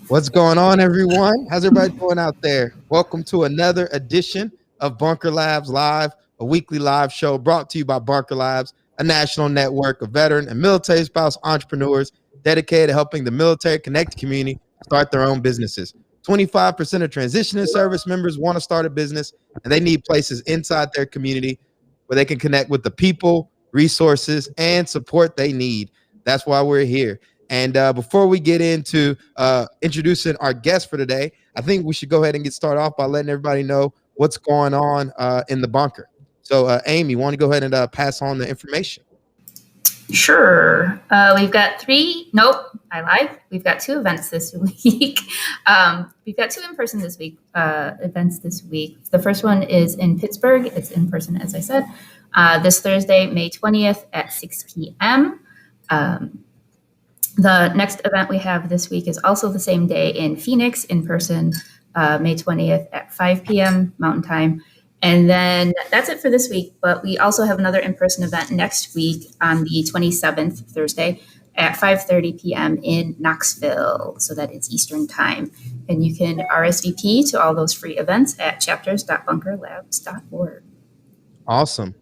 What's going on, everyone? How's everybody doing out there? Welcome to another edition of Bunker Labs Live, a weekly live show brought to you by Bunker Labs, a national network of veteran and military spouse entrepreneurs dedicated to helping the military connected community start their own businesses. 25% of transitioning service members want to start a business, and they need places inside their community where they can connect with the people, resources, and support they need. That's why we're here. And before we get into introducing our guest for today, I think we should go ahead and get started off by letting everybody know what's going on in the bunker. So, Amy, want to go ahead and pass on the information? Sure. We've got I lied. We've got two events this week. We've got two in-person events this week. The first one is in Pittsburgh. It's in person, as I said, this Thursday, May 20th at 6 p.m. The next event we have this week is also the same day in Phoenix, in person, May 20th at 5 p.m. Mountain Time. And then that's it for this week. But we also have another in-person event next week on the 27th, Thursday, at 5:30 p.m. in Knoxville. So that is Eastern Time. And you can RSVP to all those free events at chapters.bunkerlabs.org. Awesome.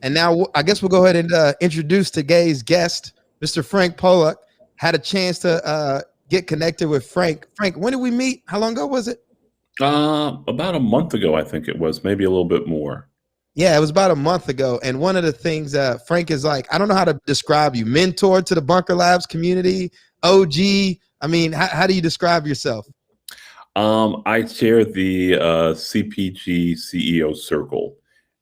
And now I guess we'll go ahead and introduce today's guest, Mr. Frank Pollock. Had a chance to get connected with Frank. Frank, when did we meet? How long ago was it? About a month ago, I think it was, maybe a little bit more. Yeah, it was about a month ago. And one of the things Frank is like, I don't know how to describe you, mentor to the Bunker Labs community, OG. I mean, how do you describe yourself? I chair the CPG CEOcircle,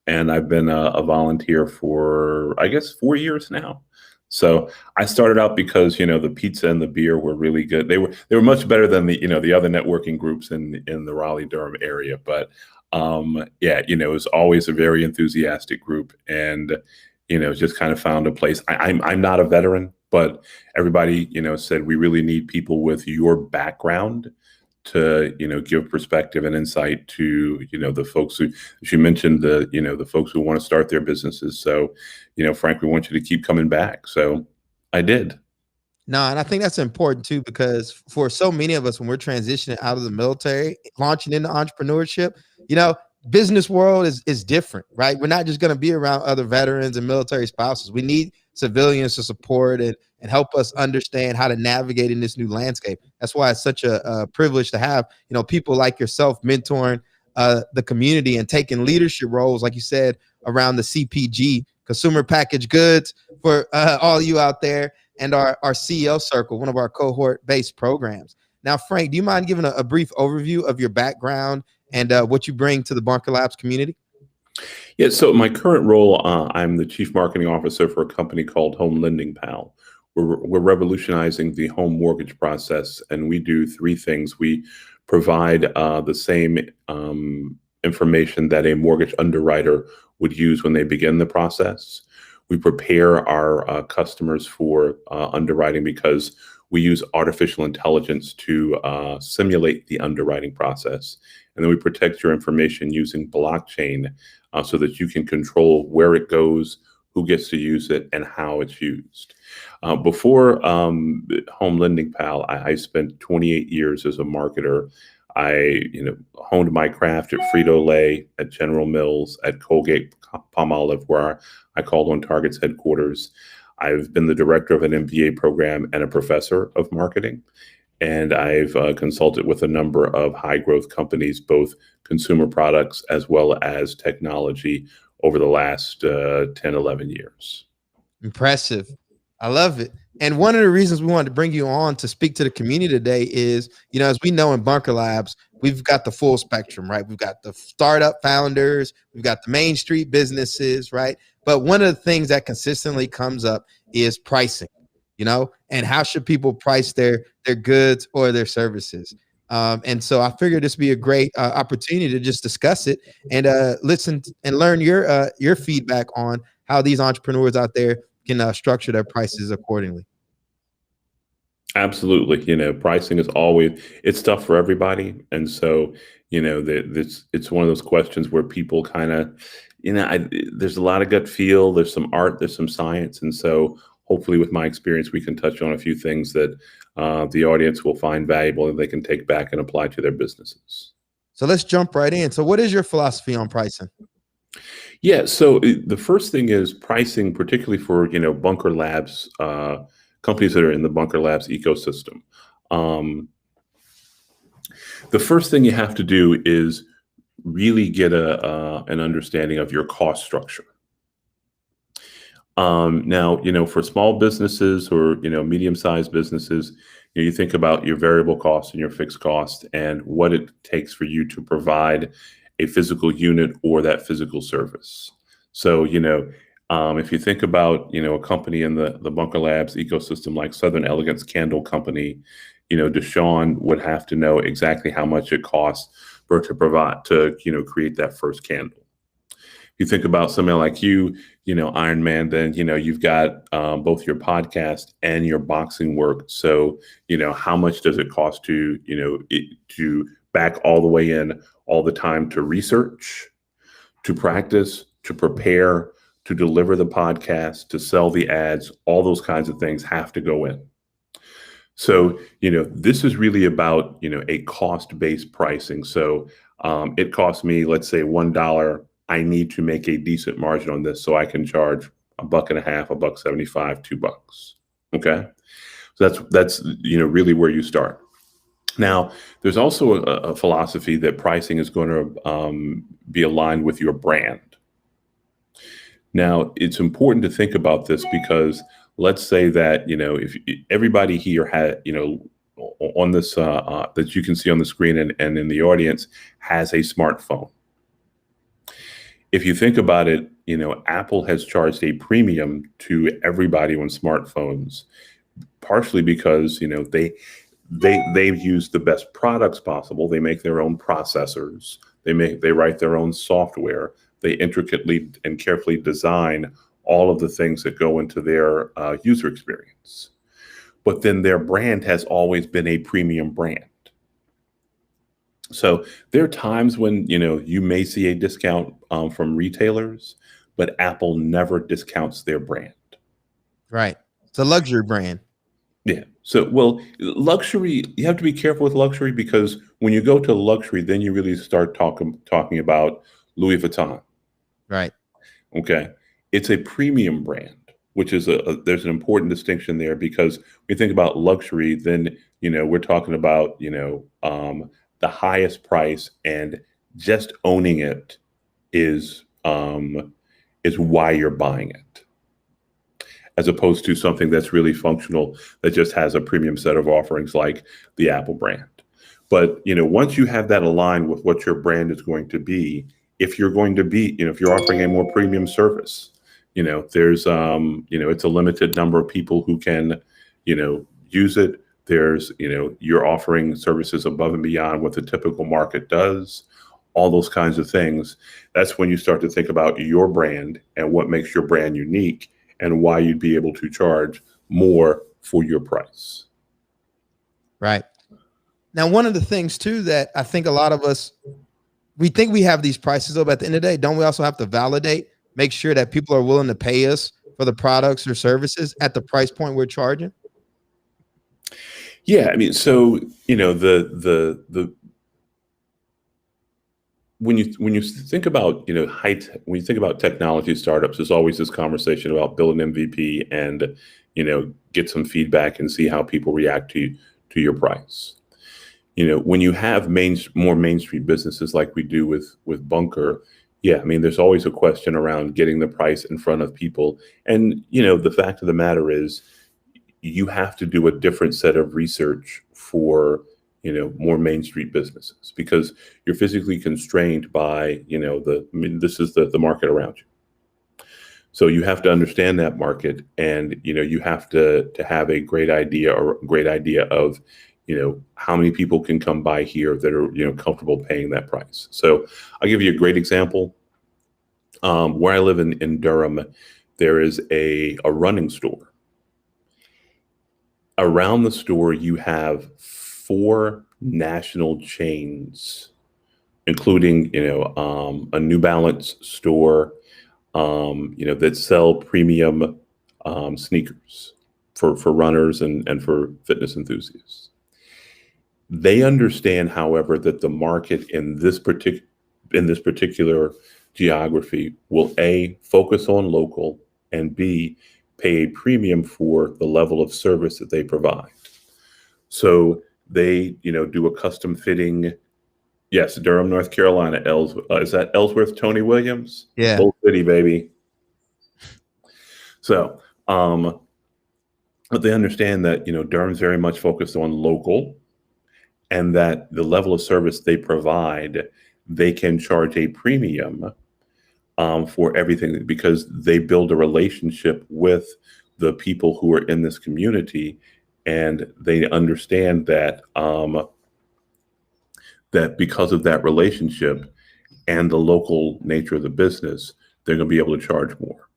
and I've been a volunteer for, I guess, 4 years now. So I started out because, the pizza and the beer were really good. They were much better than the other networking groups in the Raleigh-Durham area. But it was always a very enthusiastic group, and just kind of found a place. I'm not a veteran, but everybody said we really need people with your background to give perspective and insight to the folks who, as you mentioned, the folks who want to start their businesses. So Frank, we want you to keep coming back. So I did. No, and I think that's important too, because for so many of us, when we're transitioning out of the military, launching into entrepreneurship, business world is different, right? We're not just going to be around other veterans and military spouses. We need civilians to support and help us understand how to navigate in this new landscape. That's why it's such a privilege to have, people like yourself mentoring the community and taking leadership roles, like you said, around the CPG, consumer packaged goods, for all you out there, and our CEOcircle, one of our cohort-based programs. Now, Frank, do you mind giving a brief overview of your background and what you bring to the Bunker Labs community? Yeah, so my current role, I'm the Chief Marketing Officer for a company called Home Lending Pal. We're revolutionizing the home mortgage process, and we do three things. We provide the same information that a mortgage underwriter would use when they begin the process. We prepare our customers for underwriting because we use artificial intelligence to simulate the underwriting process. And then we protect your information using blockchain so that you can control where it goes, who gets to use it, and how it's used. Before Home Lending Pal, I spent 28 years as a marketer. I honed my craft at Frito-Lay, at General Mills, at Colgate-Palmolive, where I called on Target's headquarters. I've been the director of an MBA program and a professor of marketing. And I've consulted with a number of high growth companies, both consumer products as well as technology, over the last 10, 11 years. Impressive. I love it. And one of the reasons we wanted to bring you on to speak to the community today is, as we know in Bunker Labs, we've got the full spectrum, right? We've got the startup founders, we've got the Main Street businesses, right? But one of the things that consistently comes up is pricing, and how should people price their goods or their services? And so I figured this would be a great opportunity to just discuss it and listen and learn your feedback on how these entrepreneurs out there can structure their prices accordingly. Absolutely. Pricing is it's tough for everybody. And so, it's one of those questions where people kind of, there's a lot of gut feel, there's some art, there's some science. And so hopefully with my experience, we can touch on a few things that the audience will find valuable and they can take back and apply to their businesses. So let's jump right in. So what is your philosophy on pricing? Yeah, so the first thing is pricing, particularly for Bunker Labs, companies that are in the Bunker Labs ecosystem. The first thing you have to do is really get an understanding of your cost structure. Now, for small businesses or medium-sized businesses, you think about your variable cost and your fixed cost and what it takes for you to provide a physical unit or that physical service. So, if you think about a company in the Bunker Labs ecosystem like Southern Elegance Candle Company, Deshaun would have to know exactly how much it costs for to provide to create that first candle. You think about somebody like Iron Man, then you've got both your podcast and your boxing work. So how much does it cost to to back all the way in all the time to research, to practice, to prepare, to deliver the podcast, to sell the ads? All those kinds of things have to go in. So this is really about a cost-based pricing. So it costs me, let's say, $1. I need to make a decent margin on this so I can charge $1.50, $1.75, $2. Okay, so that's really where you start. Now, there's also a philosophy that pricing is going to be aligned with your brand. Now, it's important to think about this because let's say that if everybody here had on this that you can see on the screen and in the audience has a smartphone. If you think about it, Apple has charged a premium to everybody on smartphones, partially because they've used the best products possible. They make their own processors. They write their own software. They intricately and carefully design all of the things that go into their user experience. But then their brand has always been a premium brand. So there are times when you may see a discount from retailers, but Apple never discounts their brand. Right. It's a luxury brand. Yeah. So, luxury, you have to be careful with luxury because when you go to luxury, then you really start talking about Louis Vuitton. Right. Okay. It's a premium brand, which is there's an important distinction there because when you think about luxury, then we're talking about the highest price, and just owning it is why you're buying it, as opposed to something that's really functional that just has a premium set of offerings like the Apple brand. But once you have that aligned with what your brand is going to be, if you're going to be, if you're offering a more premium service, there's it's a limited number of people who can use it. There's, you're offering services above and beyond what the typical market does, all those kinds of things. That's when you start to think about your brand and what makes your brand unique and why you'd be able to charge more for your price. Right. Now, one of the things too that I think a lot of us, we think we have these prices, but at the end of the day, don't we also have to validate, make sure that people are willing to pay us for the products or services at the price point we're charging? Yeah, I mean, so the when you think about when you think about technology startups, there's always this conversation about build an MVP and get some feedback and see how people react to your price. When you have more Main Street businesses like we do with Bunker, yeah, I mean, there's always a question around getting the price in front of people, and the fact of the matter is, you have to do a different set of research for more Main Street businesses because you're physically constrained by this is the market around you. So you have to understand that market, and you have to have a great idea of how many people can come by here that are comfortable paying that price. So I'll give you a great example. Where I live in Durham, there is a running store. Around the store, you have 4 national chains, including a New Balance store, that sell premium sneakers for runners and for fitness enthusiasts. They understand, however, that the market in this particular geography will A, focus on local, and B, pay a premium for the level of service that they provide. So they, do a custom fitting. Yes, Durham, North Carolina. Is that Ellsworth Tony Williams? Yeah. Old City, baby. So, but they understand that, Durham's very much focused on local, and that the level of service they provide, they can charge a premium for everything, because they build a relationship with the people who are in this community, and they understand that that because of that relationship and the local nature of the business, they're going to be able to charge more.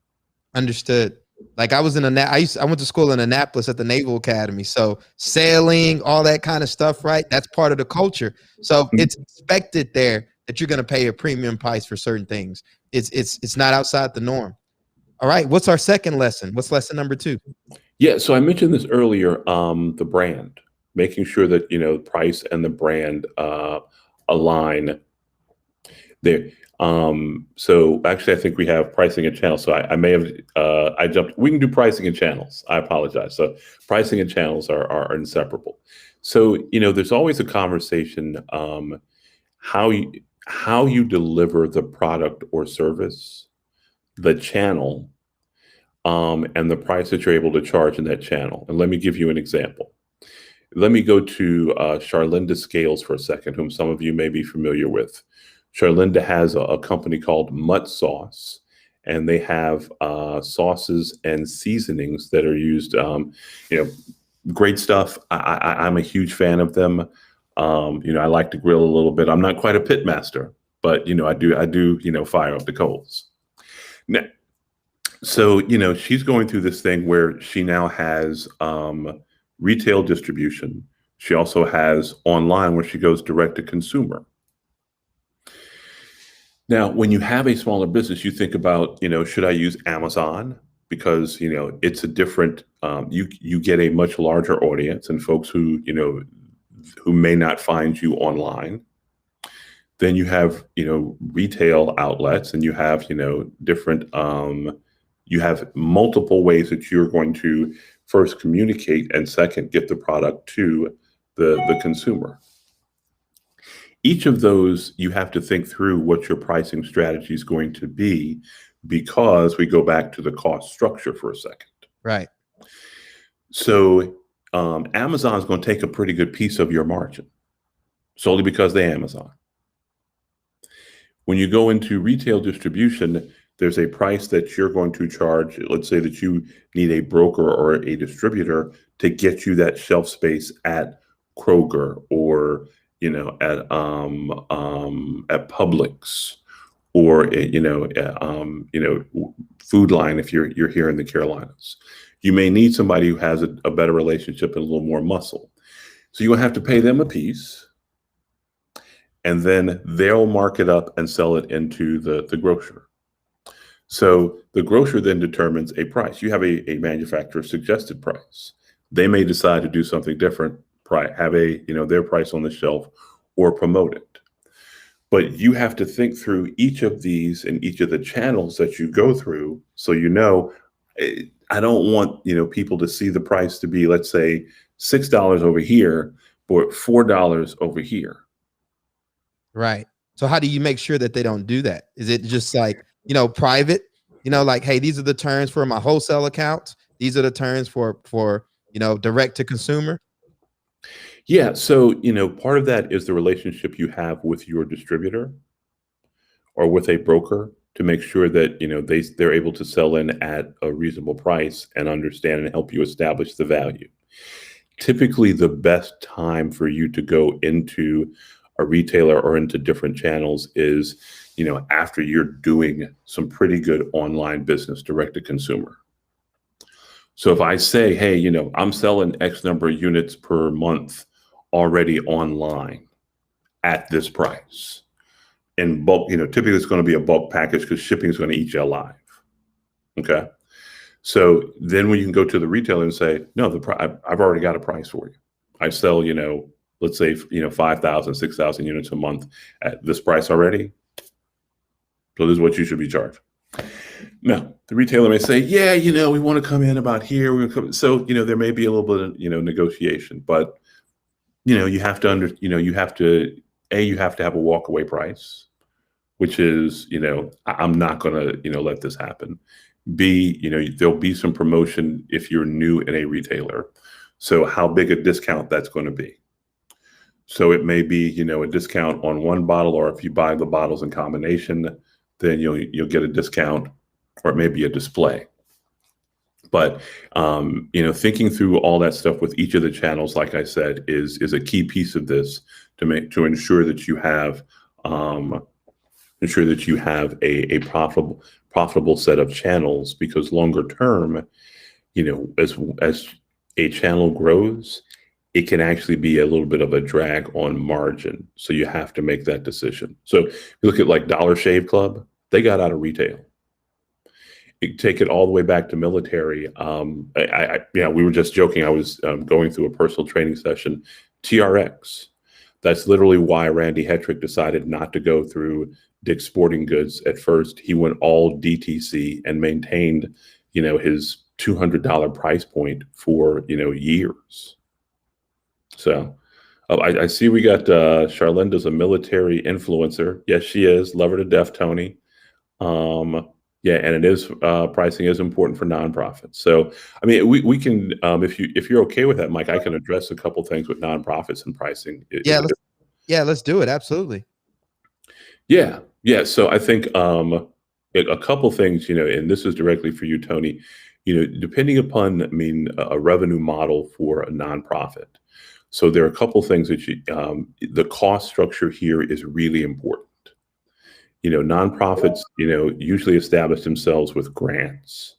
Understood. Like I was in I went to school in Annapolis at the Naval Academy. So sailing, all that kind of stuff, right? That's part of the culture. So it's expected there that you're going to pay a premium price for certain things. It's not outside the norm. All right. What's our second lesson? What's lesson number 2? Yeah. So I mentioned this earlier, the brand, making sure that, price and the brand align there. So actually, I think we have pricing and channels. So I may have, I jumped, we can do pricing and channels. I apologize. So pricing and channels are inseparable. So, there's always a conversation, how you deliver the product or service, the channel, and the price that you're able to charge in that channel. And let me give you an example. Let me go to Charlinda Scales for a second, whom some of you may be familiar with. Charlinda has a company called Mutt Sauce, and they have sauces and seasonings that are used. Great stuff. I'm a huge fan of them. I like to grill a little bit. I'm not quite a pit master, but I do fire up the coals. Now, so she's going through this thing where she now has retail distribution. She also has online where she goes direct to consumer. Now, when you have a smaller business, you think about, should I use Amazon? Because, it's a different, you get a much larger audience and folks who may not find you online. Then you have, retail outlets, and you have, different, you have multiple ways that you're going to first communicate and second, get the product to the consumer. Each of those, you have to think through what your pricing strategy is going to be, because we go back to the cost structure for a second. Right. So Amazon is going to take a pretty good piece of your margin solely because they're Amazon. When you go into retail distribution, there's a price that you're going to charge. Let's say that you need a broker or a distributor to get you that shelf space at Kroger or at Publix, or Food Line if you're here in the Carolinas. You may need somebody who has a better relationship and a little more muscle. So you're gonna have to pay them a piece, and then they'll mark it up and sell it into the grocer. So the grocer then determines a price. You have a manufacturer suggested price. They may decide to do something different, have their price on the shelf, or promote it. But you have to think through each of these and each of the channels that you go through. So I don't want people to see the price to be, let's say, $6 over here, but $4 over here. Right. So how do you make sure that they don't do that? Is it just like private? Like, hey, these are the terms for my wholesale account. These are the terms for direct to consumer. Yeah. So, part of that is the relationship you have with your distributor or with a broker to make sure that, they're able to sell in at a reasonable price and understand and help you establish the value. Typically, the best time for you to go into a retailer or into different channels is, after you're doing some pretty good online business direct to consumer. So if I say, hey, I'm selling X number of units per month already online at this price in bulk, typically it's going to be a bulk package because shipping is going to eat you alive. Okay. So then when you can go to the retailer and say, no, I've already got a price for you. I sell, let's say, 5,000, 6,000 units a month at this price already. So this is what you should be charged. No, the retailer may say, yeah, we want to come in about here. So, there may be a little bit of, negotiation, but, you have to you have to have a walkaway price, which is, I'm not going to, let this happen. B, there'll be some promotion if you're new in a retailer. So how big a discount that's going to be. So it may be, a discount on one bottle, or if you buy the bottles in combination, then you'll get a discount, or it may be a display. But, thinking through all that stuff with each of the channels, like I said, is a key piece of this to ensure that you have a profitable set of channels, because longer term, as a channel grows, it can actually be a little bit of a drag on margin. So you have to make that decision. So you look at like Dollar Shave Club, they got out of retail. You take it all the way back to military. We were just joking. I was going through a personal training session, TRX. That's literally why Randy Hetrick decided not to go through Dick's Sporting Goods at first. He went all DTC and maintained, his $200 price point for, years. So I see we got Charlinda's a military influencer. Yes, she is. Love her to death, Tony. Yeah, and it is pricing is important for nonprofits. So, I mean, we can if you're okay with that, Mike, I can address a couple things with nonprofits and pricing. Let's do it. Absolutely. Yeah. So I think a couple things, and this is directly for you, Tony. Depending upon, a revenue model for a nonprofit. So there are a couple things that the cost structure here is really important. Nonprofits, usually establish themselves with grants,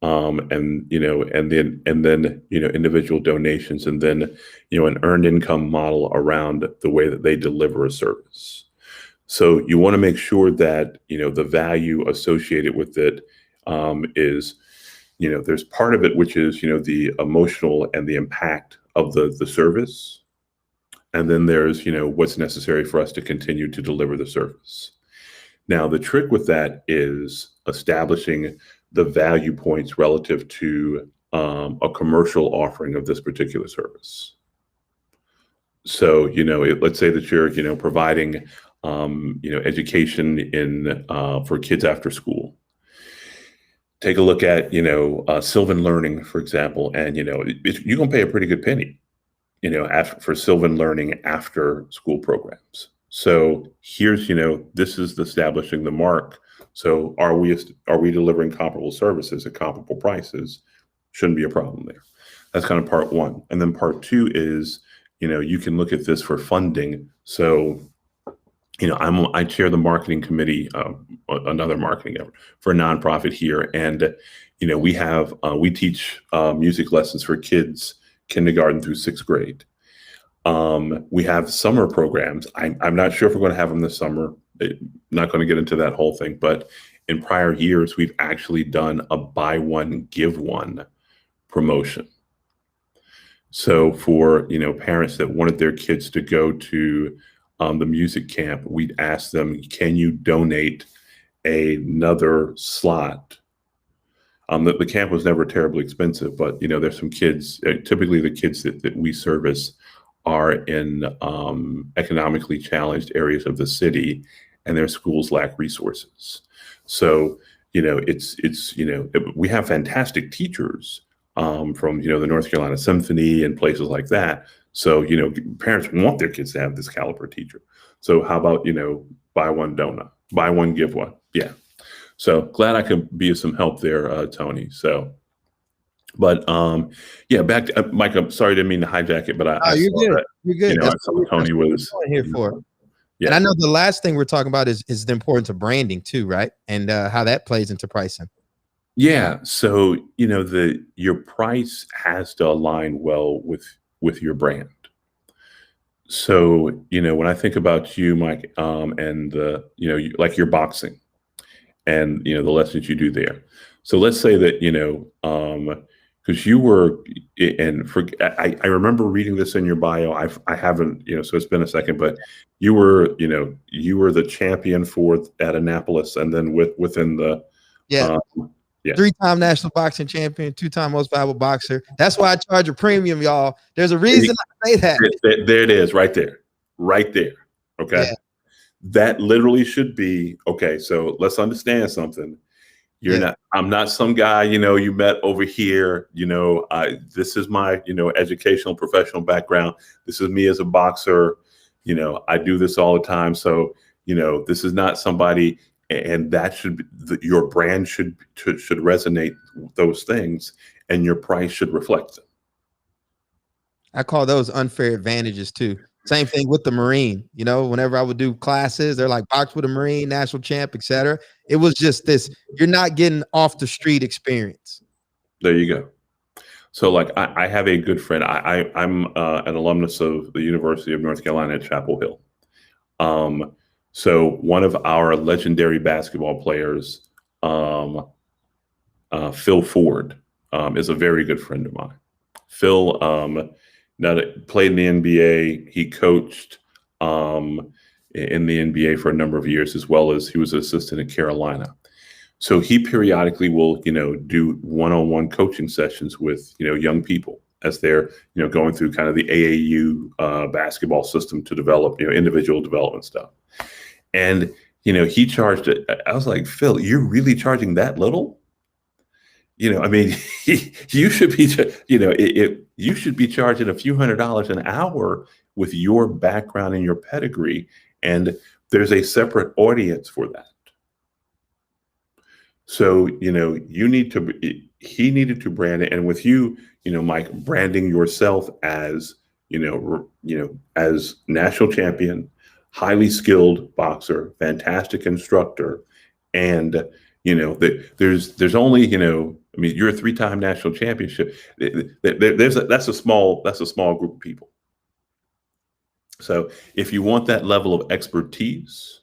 and then individual donations, and then, an earned income model around the way that they deliver a service. So you want to make sure that, the value associated with it is, there's part of it, which is, the emotional and the impact of the service. And then there's, what's necessary for us to continue to deliver the service. Now, the trick with that is establishing the value points relative to a commercial offering of this particular service. So, let's say that you're, providing, education for kids after school. Take a look at, Sylvan Learning, for example, and, you're going to pay a pretty good penny, for Sylvan Learning after school programs. So here's, this is establishing the mark. So are we delivering comparable services at comparable prices? Shouldn't be a problem there. That's kind of part one. And then part two is, you can look at this for funding. So, I chair the marketing committee, another marketing effort for a nonprofit here. And, we teach music lessons for kids, kindergarten through 6th grade. We have summer programs. I'm not sure if we're going to have them this summer. Not going to get into that whole thing, but in prior years, we've actually done a buy one, give one promotion. So for, parents that wanted their kids to go to the music camp, we'd ask them, can you donate another slot? The camp was never terribly expensive, but, there's some kids, typically the kids that we service are in economically challenged areas of the city, and their schools lack resources. So, we have fantastic teachers from, the North Carolina Symphony and places like that. So, parents want their kids to have this caliber teacher. So how about, buy one donut, buy one, give one. Yeah. So glad I could be of some help there, Tony. So, but back to Mike. I'm sorry, didn't mean to hijack it, but you're good. You're good. I saw Tony was here for. Yeah. And I know the last thing we're talking about is the importance of branding too, right? And how that plays into pricing. Yeah. So your price has to align well with your brand. So when I think about you, Mike, and like your boxing, and the lessons you do there. So let's say that, because you were, I remember reading this in your bio. I haven't, so it's been a second, but you were the champion at Annapolis, and then within the, Yeah. Yeah. 3-time national boxing champion, 2-time most valuable boxer. That's why I charge a premium, y'all. There's a reason I say that. There it is, right there. Okay. Yeah. That literally should be, okay, so let's understand something. I'm not some guy, you met over here, this is my, educational professional background. This is me as a boxer. I do this all the time. So, this is not somebody, and that should be, your brand should resonate with those things, and your price should reflect them. I call those unfair advantages too. Same thing with the Marine. Whenever I would do classes, they're like box with a Marine, national champ, etc. It was just this, you're not getting off the street experience. There you go. So like I have a good friend. I'm an alumnus of the University of North Carolina at Chapel Hill. So one of our legendary basketball players, Phil Ford, is a very good friend of mine. Phil played in the NBA. He coached in the NBA for a number of years, as well as he was an assistant at Carolina. So he periodically will, do one-on-one coaching sessions with, young people as they're, going through kind of the AAU basketball system to develop, individual development stuff. And, he charged it. I was like, Phil, you're really charging that little? I mean, you should be, you should be charging a few $100s an hour with your background and your pedigree. And there's a separate audience for that. So, he needed to brand it. And with you, Mike, branding yourself as, as national champion, highly skilled boxer, fantastic instructor. And, there's only, you're a 3-time national championship. That's a small group of people. So if you want that level of expertise,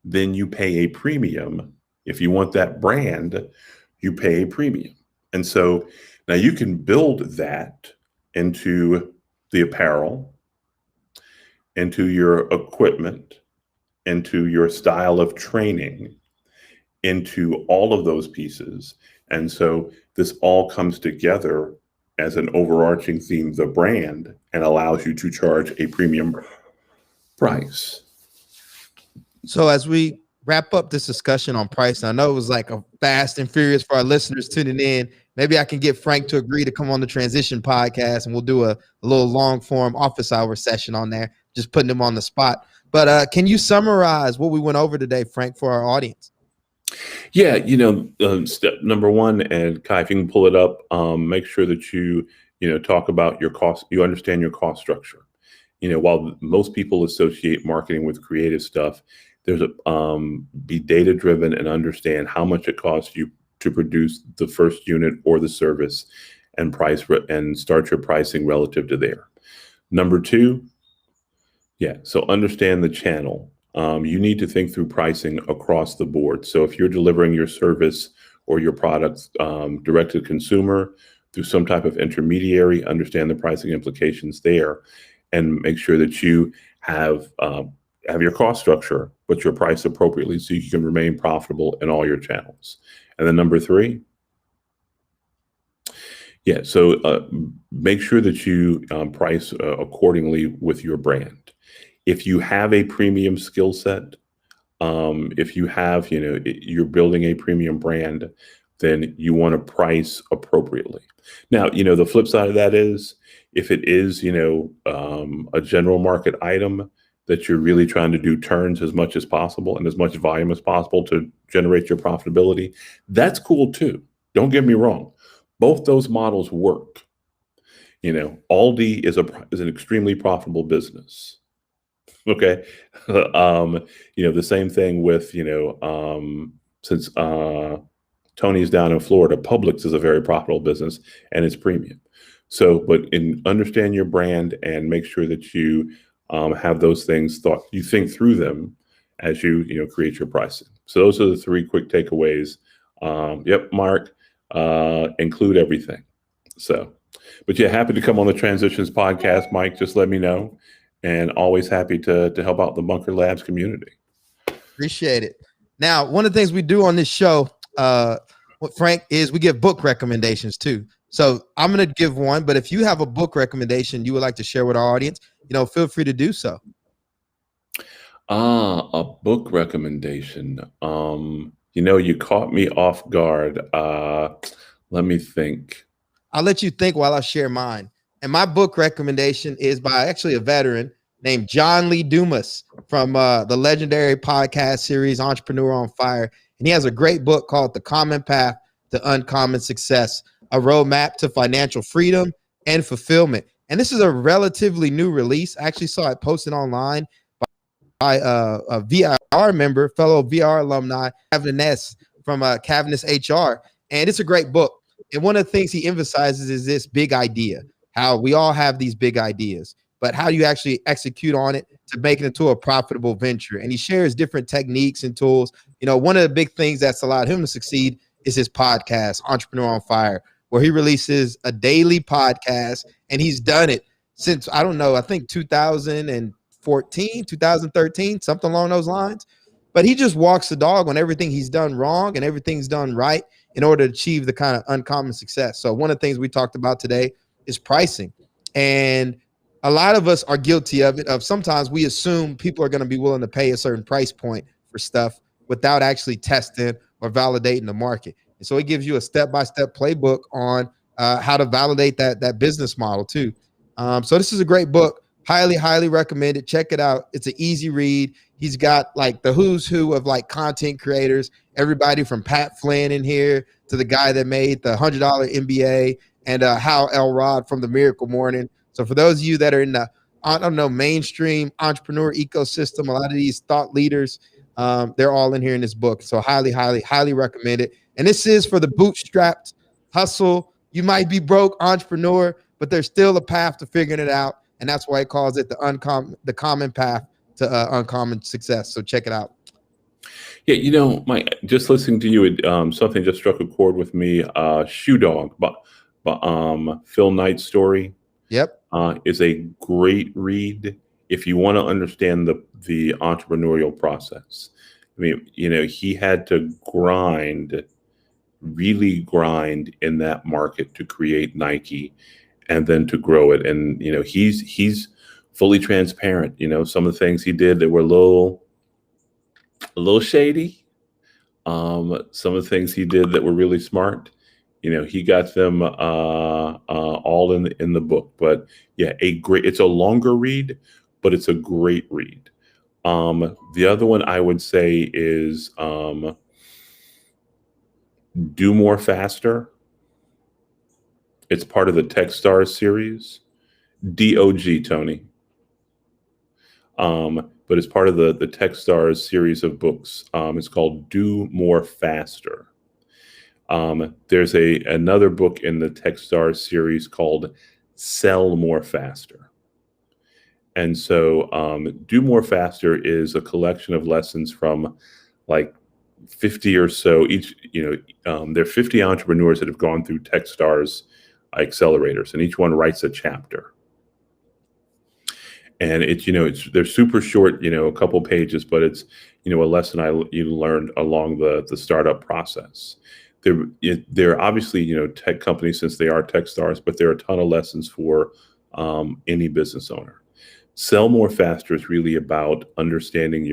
then you pay a premium. If you want that brand, you pay a premium. And so now you can build that into the apparel, into your equipment, into your style of training, into all of those pieces. And so this all comes together as an overarching theme, the brand, and allows you to charge a premium price. So as we wrap up this discussion on price, I know it was like a fast and furious for our listeners tuning in. Maybe I can get Frank to agree to come on the Transition podcast, and we'll do a little long form office hour session on there, just putting him on the spot. But can you summarize what we went over today, Frank, for our audience? Yeah, step number one, and Kai, if you can pull it up, make sure that you talk about your cost, you understand your cost structure. While most people associate marketing with creative stuff, there's be data driven and understand how much it costs you to produce the first unit or the service, and and start your pricing relative to there. Number two, so understand the channel. You need to think through pricing across the board. So if you're delivering your service or your products direct to consumer through some type of intermediary, understand the pricing implications there, and make sure that you have your cost structure, but your price appropriately so you can remain profitable in all your channels. And then number three, so make sure that you price accordingly with your brand. If you have a premium skill set, if you have, you're building a premium brand, then you want to price appropriately. Now, the flip side of that is, if it is, a general market item that you're really trying to do turns as much as possible and as much volume as possible to generate your profitability, that's cool too. Don't get me wrong. Both those models work. Aldi is an extremely profitable business. Okay. The same thing with, since Tony's down in Florida, Publix is a very profitable business and it's premium. So, but understand your brand and make sure that you have those things you think through them as you create your pricing. So those are the three quick takeaways Yep, Mark, include everything. So, but yeah, happy to come on the Transitions podcast, Mike. Just let me know, and always happy to help out the Bunker Labs community. Appreciate it. Now, one of the things we do on this show, what Frank, is we give book recommendations too. So I'm going to give one, but if you have a book recommendation you would like to share with our audience, feel free to do so. A book recommendation. You caught me off guard. Let me think. I'll let you think while I share mine. And my book recommendation is by actually a veteran named John Lee Dumas from the legendary podcast series Entrepreneur on Fire. And he has a great book called The Common Path to Uncommon Success, a roadmap to financial freedom and fulfillment. And this is a relatively new release. I actually saw it posted online by a VIR member, fellow VIR alumni, Kevin S. from Cavaness HR. And it's a great book. And one of the things he emphasizes is this big idea, how we all have these big ideas, but how do you actually execute on it to make it into a profitable venture? And he shares different techniques and tools. One of the big things that's allowed him to succeed is his podcast, Entrepreneur on Fire, where he releases a daily podcast. And he's done it since, I think 2014, 2013, something along those lines. But he just walks the dog on everything he's done wrong and everything's done right in order to achieve the kind of uncommon success. So one of the things we talked about today is pricing. And a lot of us are guilty of it. Sometimes we assume people are going to be willing to pay a certain price point for stuff without actually testing or validating the market. And so it gives you a step-by-step playbook on how to validate that business model too. So this is a great book. Highly, highly recommend it. Check it out. It's an easy read. He's got like the who's who of like content creators, everybody from Pat Flynn in here to the guy that made the $100 MBA and Hal Elrod from the Miracle Morning. So for those of you that are in the, mainstream entrepreneur ecosystem, a lot of these thought leaders, they're all in here in this book. So highly, highly, highly recommend it. And this is for the bootstrapped hustle. You might be broke entrepreneur, but there's still a path to figuring it out. And that's why he calls it the common path to uncommon success. So check it out. Yeah, Mike, just listening to you, something just struck a chord with me. Shoe Dog, but Phil Knight's story. Yep. Is a great read if you want to understand the entrepreneurial process. I mean, he had to really grind in that market to create Nike and then to grow it. And, he's fully transparent. Some of the things he did that were a little shady. Some of the things he did that were really smart. He got them all in the book. But yeah, it's a longer read, but it's a great read. The other one I would say is Do More Faster. It's part of the Techstars series. DOG, Tony. But it's part of the Techstars series of books. It's called Do More Faster. There's another book in the Techstars series called Sell More Faster. And so Do More Faster is a collection of lessons from like 50 or so each. There are 50 entrepreneurs that have gone through Techstars accelerators, and each one writes a chapter. And they're super short, a couple pages, but it's, a lesson you learned along the startup process. They're obviously, tech companies since they are Techstars, but there are a ton of lessons for any business owner. Sell More Faster is really about understanding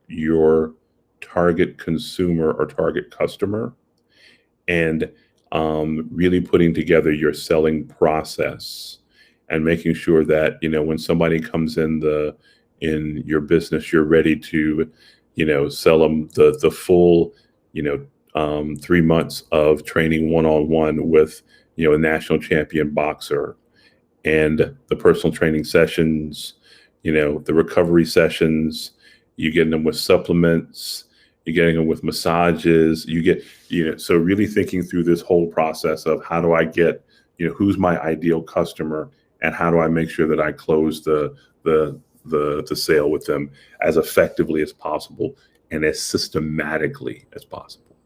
your target consumer or target customer and really putting together your selling process and making sure that, when somebody comes in your business, you're ready to, sell them the full, 3 months of training one-on-one with, a national champion boxer, and the personal training sessions, the recovery sessions. You get them with supplements, you're getting them with massages, so really thinking through this whole process of how do I get, who's my ideal customer, and how do I make sure that I close the sale with them as effectively as possible and as systematically as possible.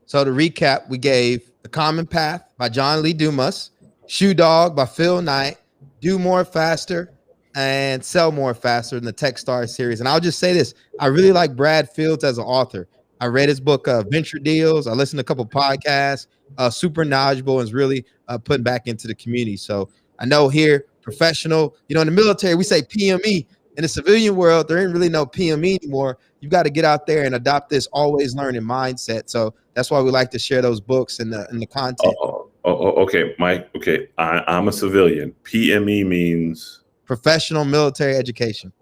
So to recap, we gave The Common Path by John Lee Dumas, Shoe Dog by Phil Knight, Do More Faster, and Sell More Faster in the Techstars series. And I'll just say this, I really like Brad Fields as an author. I read his book, Venture Deals. I listened to a couple podcasts, super knowledgeable, and is really putting back into the community. So I know here, professional, in the military, we say PME. In the civilian world, there ain't really no PME anymore. You've got to get out there and adopt this always learning mindset. So that's why we like to share those books and the content. Okay, Mike. Okay, I'm a civilian. PME means professional military education.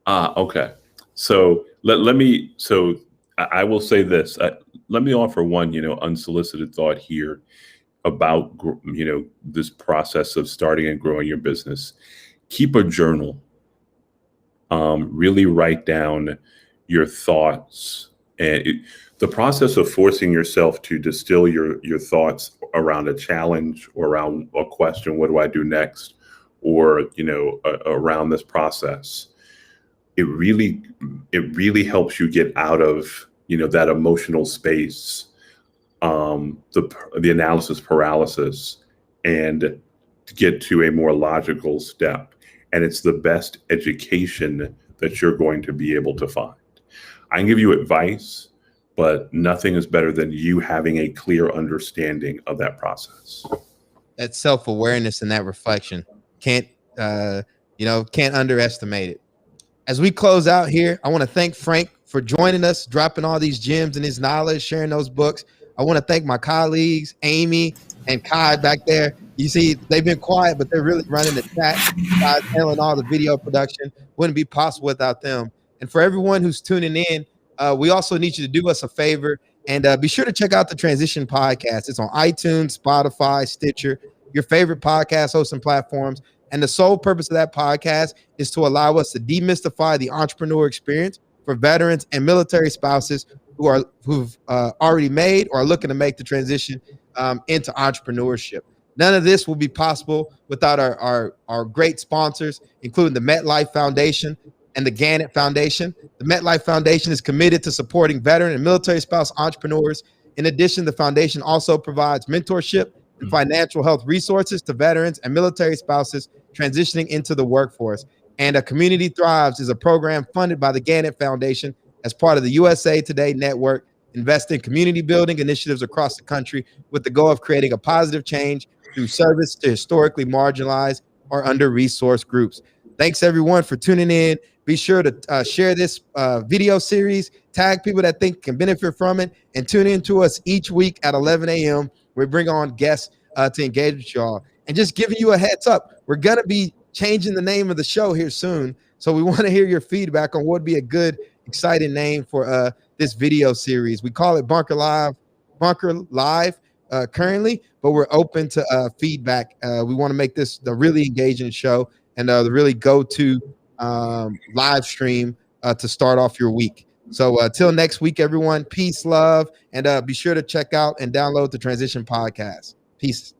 Okay. So let me. So I will say this. Let me offer one, unsolicited thought here about this process of starting and growing your business. Keep a journal. Really write down your thoughts, and the process of forcing yourself to distill your thoughts around a challenge or around a question, what do I do next, or around this process, it really helps you get out of that emotional space, the analysis paralysis, and get to a more logical step. And it's the best education that you're going to be able to find. I can give you advice, but nothing is better than you having a clear understanding of that process. That self-awareness and that reflection can't underestimate it. As we close out here, I want to thank Frank for joining us, dropping all these gems and his knowledge, sharing those books. I want to thank my colleagues, Amy and Kai back there. You see, they've been quiet, but they're really running the chat, handling all the video production. Wouldn't be possible without them. And for everyone who's tuning in, we also need you to do us a favor and be sure to check out the Transition Podcast. It's on iTunes, Spotify, Stitcher, your favorite podcast hosting platforms. And the sole purpose of that podcast is to allow us to demystify the entrepreneur experience for veterans and military spouses who've already made or are looking to make the transition into entrepreneurship. None of this will be possible without our great sponsors, including the MetLife Foundation and the Gannett Foundation. The MetLife Foundation is committed to supporting veteran and military spouse entrepreneurs. In addition, the foundation also provides mentorship and financial health resources to veterans and military spouses transitioning into the workforce. And A Community Thrives is a program funded by the Gannett Foundation as part of the USA Today network, investing in community building initiatives across the country with the goal of creating a positive change through service to historically marginalized or under-resourced groups. Thanks, everyone, for tuning in. Be sure to share this video series, tag people that think can benefit from it, and tune in to us each week at 11 a.m. We bring on guests to engage with y'all. And just giving you a heads up, we're going to be changing the name of the show here soon. So we want to hear your feedback on what would be a good, exciting name for this video series. We call it Bunker Live currently, but we're open to feedback. We want to make this the really engaging show and the really go-to live stream to start off your week. So till next week, everyone, peace, love, and be sure to check out and download the Transition Podcast. Peace.